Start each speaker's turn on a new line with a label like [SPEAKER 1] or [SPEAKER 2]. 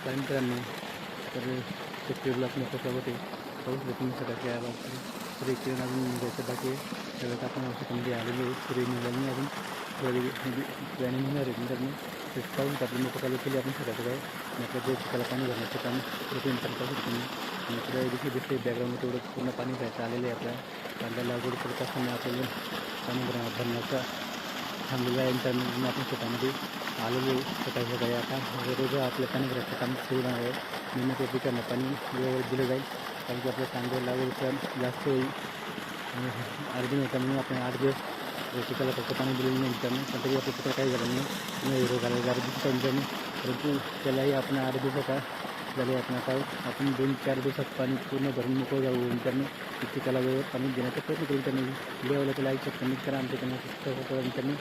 [SPEAKER 1] काय मित्रांनो, तर शेतकरी आपण कशामध्ये पाऊस तुम्ही सकाळच्या या बाबतीत सूर्य किरण अजून द्यायचं बाकी आहे. त्यावेळेस आपण औषधामध्ये आलेले आहे. सूर्य निघाले नाही अजून बियाणे निघणार आहेत मित्रांनो. ते पाहून आपली मोठं चालू केली आपण सकाळचं काय आणि आपल्या जे पिकाला पाणी भरण्याचं काम रुटीन करता तुम्ही. आणि पुढे दिसते बॅकग्राऊंड तेवढं पूर्ण पाणी भरायचं आलेलं आहे. आपल्या कांदा लागवड करत असताना आपल्याला पाणी भरण्याचा थांबलेलं आहे. त्यानंतर आपण शेतामध्ये आलेले सकाळी सकाळी आता रोज आपल्या पाणी भरायचं काम सुरू राहणार आहे. नियमित पिकांना पाणी वेळेवर दिलं जाईल, कारण की आपल्या कांदे लागवडीचा जास्त होईल. अर्जुन होता म्हणून आपण 8 दिवस पिकाला फक्त पाणी दिलेलं नाही मित्रांनो. पण तरी आपल्या पिकाला काही झालं नाही, रोग आला 11 दिवसाचा मित्रांनो. परंतु त्यालाही आपण 8 दिवसाचा झाले आपण 2-4 दिवसात पाणी पूर्ण भरून मोकळं जाऊ मित्रांनो. पिकाला वेळेवर पाणी देण्याचा प्रयत्न करू. त्यांनी व्हिडिओला लाईक कमेंट करा. आमच्या त्यांना सबस्क्राईब करा मित्रांनो.